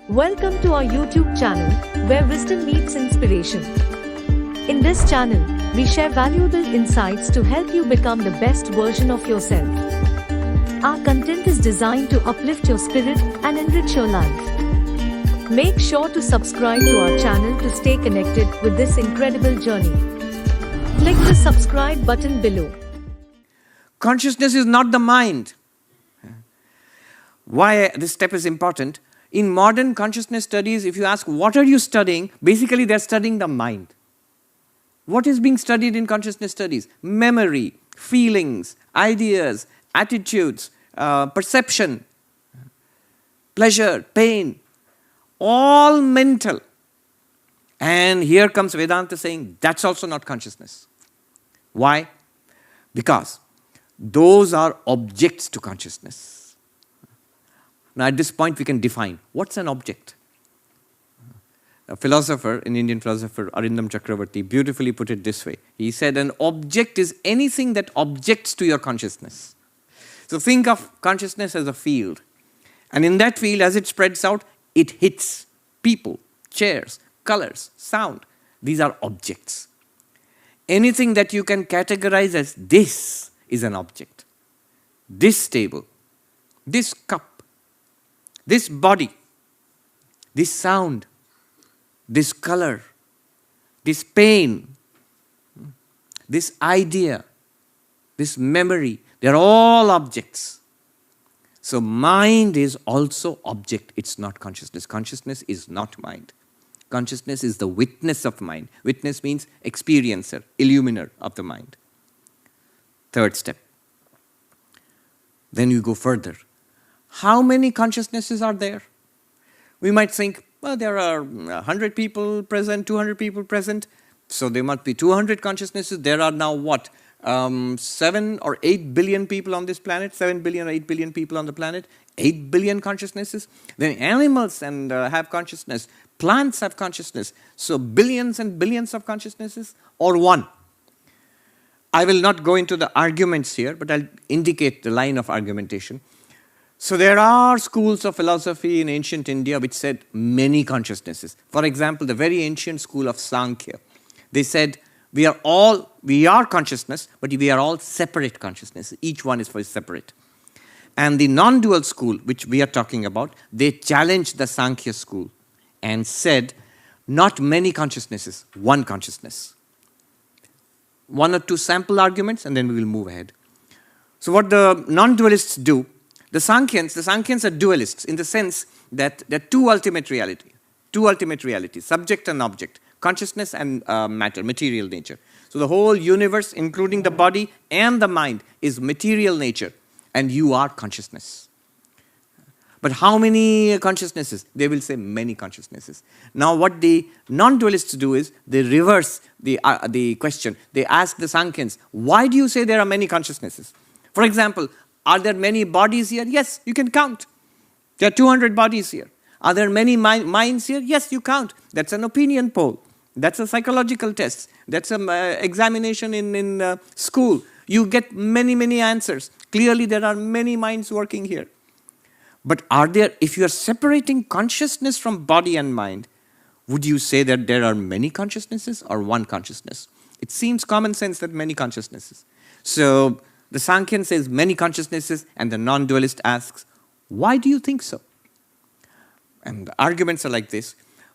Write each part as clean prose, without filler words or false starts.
Welcome to our YouTube channel, where wisdom meets inspiration. In this channel, we share valuable insights to help you become the best version of yourself. Our content is designed to uplift your spirit and enrich your life. Make sure to subscribe to our channel to stay connected with this incredible journey. Click the subscribe button below. Consciousness is not the mind. Why this step is important? In modern consciousness studies, if you ask, what are you studying? Basically, they're studying the mind. What is being studied in consciousness studies? Memory, feelings, ideas, attitudes, perception, pleasure, pain, all mental. And here comes Vedanta saying, that's also not consciousness. Why? Because those are objects to consciousness. Now at this point we can define, what's an object? A philosopher, an Indian philosopher, Arindam Chakravarti, beautifully put it this way. He said, an object is anything that objects to your consciousness. So think of consciousness as a field. And in that field, as it spreads out, it hits people, chairs, colors, sound. These are objects. Anything that you can categorize as this is an object. This table, this cup, this body, this sound, this color, this pain, this idea, this memory, they're all objects. So mind is also object, it's not consciousness. Consciousness is not mind. Consciousness is the witness of mind. Witness means experiencer, illuminer of the mind. Third step. Then you go further. How many consciousnesses are there? We might think, well, there are 100 people present, 200 people present, so there must be 200 consciousnesses. There are now what? 7 or 8 billion people on this planet, 7 billion or 8 billion people on the planet, 8 billion consciousnesses. Then animals have consciousness, plants have consciousness, so billions and billions of consciousnesses, or one. I will not go into the arguments here, but I'll indicate the line of argumentation. So there are schools of philosophy in ancient India which said many consciousnesses. For example, the very ancient school of Sankhya. They said we are consciousness, but we are all separate consciousnesses. Each one is for separate. And the non-dual school, which we are talking about, they challenged the Sankhya school and said not many consciousnesses, one consciousness. One or two sample arguments and then we will move ahead. So what the non-dualists do, the Sankhyans are dualists in the sense that there are two ultimate realities, subject and object, consciousness and matter, material nature. So the whole universe, including the body and the mind, is material nature, and you are consciousness. But how many consciousnesses? They will say many consciousnesses. Now what the non-dualists do is they reverse the question. They ask the Sankhyans, why do you say there are many consciousnesses? For example, are there many bodies here? Yes, you can count. There are 200 bodies here. Are there many minds here? Yes, you count. That's an opinion poll. That's a psychological test. That's an examination in school. You get many, many answers. Clearly, there are many minds working here. But if you are separating consciousness from body and mind, would you say that there are many consciousnesses or one consciousness? It seems common sense that many consciousnesses. So the Sankhyan says many consciousnesses, and the non-dualist asks, why do you think so? And the arguments are like this.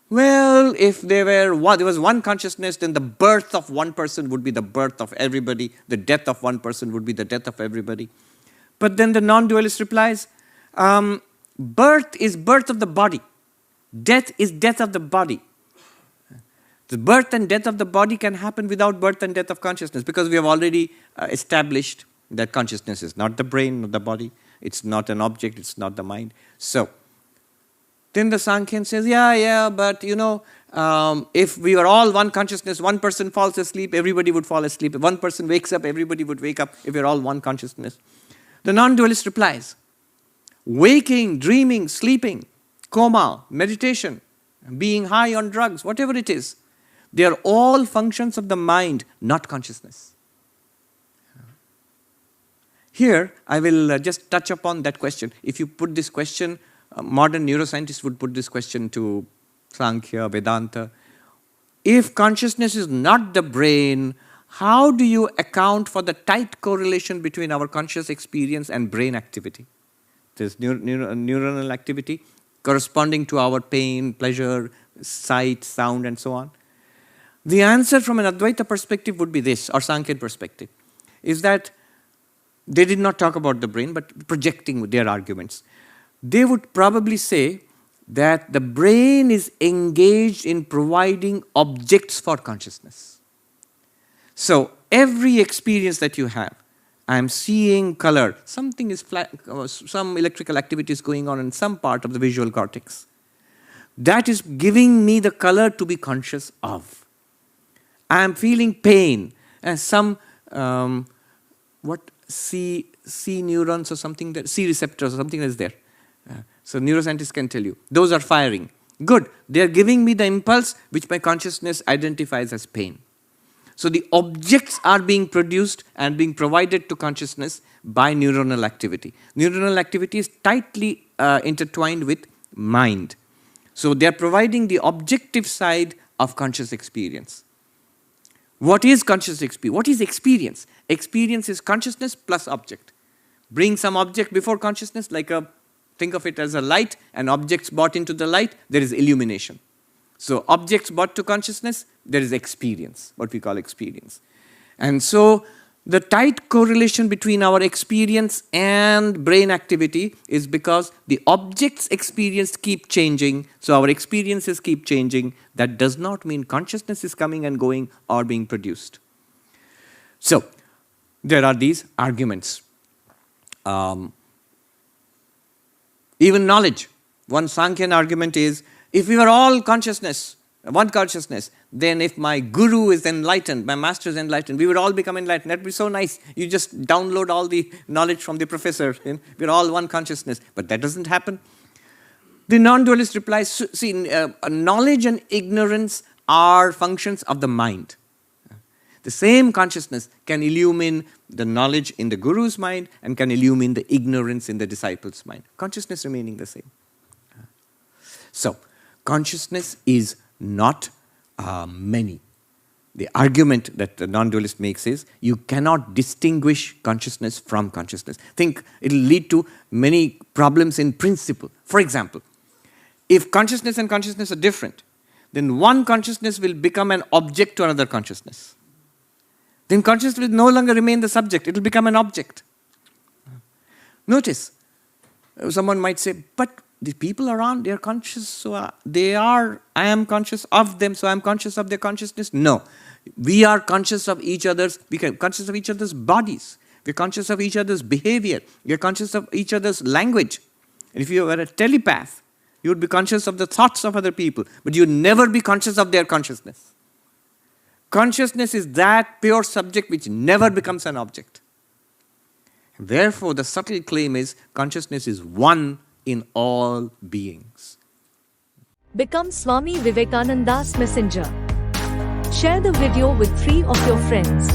Well, if there was one consciousness, then the birth of one person would be the birth of everybody. The death of one person would be the death of everybody. But then the non-dualist replies, birth is birth of the body. Death is death of the body. The birth and death of the body can happen without birth and death of consciousness, because we have already established that consciousness is not the brain, not the body. It's not an object, it's not the mind. So then the Sankhyan says, but if we were all one consciousness, one person falls asleep, everybody would fall asleep. If one person wakes up, everybody would wake up if we're all one consciousness. The non-dualist replies, waking, dreaming, sleeping, coma, meditation, being high on drugs, whatever it is, they are all functions of the mind, not consciousness. Here, I will just touch upon that question. If you put this question modern neuroscientists would put this question to Sankhya, Vedanta. If consciousness is not the brain, how do you account for the tight correlation between our conscious experience and brain activity? There's neuronal activity corresponding to our pain, pleasure, sight, sound, and so on. The answer from an Advaita perspective would be this, or Sankhya perspective, is that they did not talk about the brain, but projecting their arguments. They would probably say that the brain is engaged in providing objects for consciousness. So every experience that you have, I am seeing color, something is some electrical activity is going on in some part of the visual cortex. That is giving me the color to be conscious of. I am feeling pain, and some C neurons or something, that C receptors or something is there. So neuroscientists can tell you, those are firing. Good, they are giving me the impulse which my consciousness identifies as pain. So the objects are being produced and being provided to consciousness by neuronal activity. Neuronal activity is tightly intertwined with mind. So they are providing the objective side of conscious experience. What is conscious experience? What is experience? Experience is consciousness plus object. Bring some object before consciousness, think of it as a light, and objects brought into the light, there is illumination. So objects brought to consciousness, there is experience, what we call experience. And so the tight correlation between our experience and brain activity is because the objects experienced keep changing, so our experiences keep changing. That does not mean consciousness is coming and going or being produced. So there are these arguments. Even knowledge. One Sankhyan argument is, if we were all consciousness, one consciousness, then if my guru is enlightened, my master is enlightened, we would all become enlightened. That would be so nice. You just download all the knowledge from the professor. We're all one consciousness. But that doesn't happen. The non-dualist replies, see, knowledge and ignorance are functions of the mind. The same consciousness can illumine the knowledge in the guru's mind and can illumine the ignorance in the disciple's mind. Consciousness remaining the same. So, consciousness is not many. The argument that the non-dualist makes is, you cannot distinguish consciousness from consciousness. Think it will lead to many problems in principle. For example, if consciousness and consciousness are different, then one consciousness will become an object to another consciousness. Then consciousness will no longer remain the subject, it will become an object. Notice, someone might say, but the people around, they are conscious, so I am conscious of them, so I am conscious of their consciousness. No, we are conscious of each other's, we are conscious of each other's bodies, we are conscious of each other's behavior, we are conscious of each other's language. And if you were a telepath, you would be conscious of the thoughts of other people, but you would never be conscious of their consciousness. Consciousness is that pure subject which never becomes an object. Therefore, the subtle claim is consciousness is one in all beings. Become Swami Vivekananda's messenger. Share the video with 3 of your friends.